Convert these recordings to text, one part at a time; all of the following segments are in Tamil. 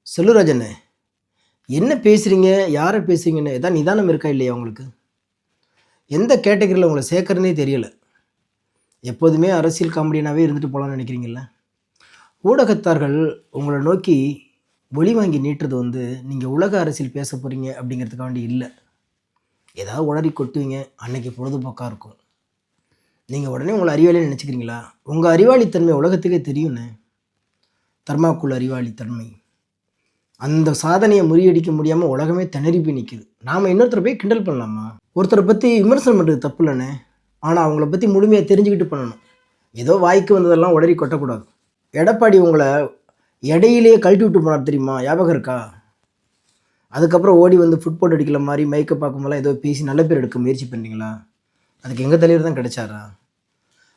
செல்லுராஜண்ணே, என்ன பேசுறீங்க? யார பேசுறீங்கன்னு ஏதாவது நிதானம் இருக்கா இல்லையா உங்களுக்கு? எந்த கேட்டகரில உங்கள சேர்க்கறதுன்னே தெரியல. எப்போதுமே அரசியல் காமெடியனாவே இருந்துட்டு போலான்னு நெனைக்கிறீங்கல்ல? ஊடகத்தார்கள் உங்கள நோக்கி ஒலி வாங்கி நீட்டுறது நீங்க உலக அரசியல் பேச போறீங்க அப்படிங்கிறதுக்காண்டி இல்ல. ஏதாவது உளறி கொட்டுவீங்க, அன்னைக்கு பொழுதுபோக்கா இருக்கும். நீங்க உடனே உங்கள அறிவாளின்னு நெனச்சுக்கிறீங்களா? உங்க அறிவாளித்தன்மை உலகத்துக்கே தெரியுண்ணே. தர்மாக்குள் அறிவாளித்தன்மை. அந்த சாதனைய முறியடிக்க முடியாம உலகமே திணறி போய் நிக்குது. நாம இன்னொருத்தர போய் கிண்டல் பண்ணலாமா? ஒருத்தர பத்தி விமர்சனம் பண்றது தப்பு இல்லண்ணே. ஆனா அவங்கள பத்தி முழுமையா தெரிஞ்சுக்கிட்டு பண்ணணும். ஏதோ வாய்க்கு வந்ததெல்லாம் உளறி கொட்டக்கூடாது. எடப்பாடி உங்கள இடையிலேயே கழட்டி விட்டு போனார் தெரியுமா? ஞாபகம் இருக்கா? அதுக்கப்புறம் ஓடி வந்து ஃபுட்போட் அடிக்கிற மாரி மைக்க பார்க்கும்போதெல்லாம் ஏதோ பேசி நல்ல பேர் எடுக்க முயற்சி பண்ணீங்களா? அதுக்கு எங்க தலைவர் தான் கிடைச்சாரா?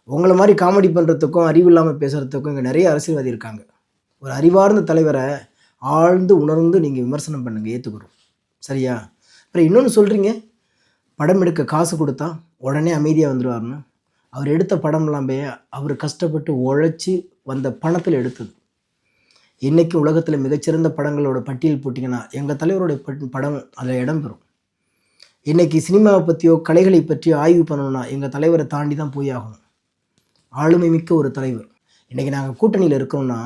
உங்கள மாரி காமெடி பண்றதுக்கும், அறிவு இல்லாம பேசுறதுக்கும் இங்க நெறைய அரசியல்வாதி இருக்காங்க. ஒரு அறிவார்ந்த தலைவர ஆழ்ந்து உணர்ந்து நீங்க விமர்சனம் பண்ணுங்க, ஏத்துக்கிறோம். சரியா? அப்புறம் இன்னொன்னு சொல்றீங்க, படம் எடுக்க காசு குடுத்தா உடனே அமைதியா வந்துருவாருன்னு. அவர் எடுத்த படம்லாமே அவரு கஷ்டப்பட்டு உழைச்சு வந்த பணத்தில எடுத்தது. இன்னைக்கு உலகத்தில மிகச்சிறந்த படங்களோட பட்டியல் போட்டீங்கன்னா, எங்க தலைவருடைய படம் அதில இடம்பெறும். இன்னைக்கு சினிமாவ பத்தியோ, கலைகளை பற்றியோ ஆய்வு பண்ணணும்னா, எங்க தலைவர தாண்டி தான் போய் ஆகணும். ஆளுமை மிக்க ஒரு தலைவர். இன்னைக்கு நாங்க கூட்டணியில இருக்கிறோம்னா,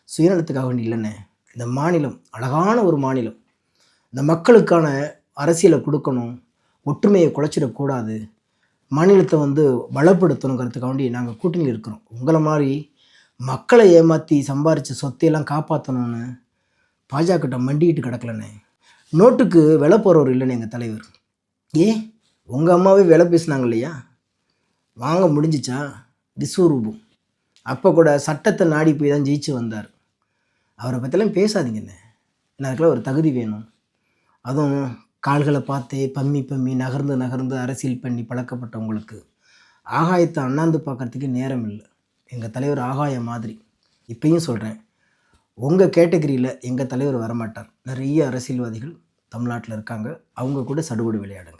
சுயநலத்துக்காக வேண்டி இல்லண்ணே. இந்த மாநிலம் அழகான ஒரு மாநிலம். இந்த மக்களுக்கான அரசியல குடுக்கணும். ஒற்றுமைய குலைச்சிடக்கூடாது. மாநிலத்த பலப்படுத்தணுங்கிறதுக்காண்டி நாங்க கூட்டணியில இருக்கிறோம். உங்கள மாரி மக்கள ஏமாத்தி சம்பாரிச்ச சொத்தையெல்லாம் காப்பாத்தணும்னு பாஜகட்ட மண்டியிட்டு கிடக்கலண்ணே. நோட்டுக்கு விலை போறவர் இல்லண்ணே எங்க தலைவர். ஏன்? உங்க அம்மாவே விலை பேசுனாங்க இல்லையா? வாங்க முடிஞ்சுச்சா? விஸ்வரூபம். அப்ப கூட சட்டத்த நாடி போய் தான் ஜெயிச்சு வந்தாரு. அவர பத்திலாம் பேசாதீங்கண்ணே. ஏன்னா அதுக்கெல்லாம் ஒரு தகுதி வேணும். அதுவும் கால்கள பார்த்தே பம்மி பம்மி நகர்ந்து நகர்ந்து அரசியல் பண்ணி பழக்கப்பட்டவங்களுக்கு, ஆகாயத்த அண்ணாந்து பார்க்கறதுக்கே நேரம் இல்ல. எங்க தலைவர் ஆகாயம் மாதிரி. இப்பயும் சொல்றேன். உங்க கேட்டகரியில எங்க தலைவர் வரமாட்டார். நெறைய அரசியல்வாதிகள் தமிழ்நாட்டுல இருக்காங்க. அவங்க கூட சடுகுடு விளையாடுங்க.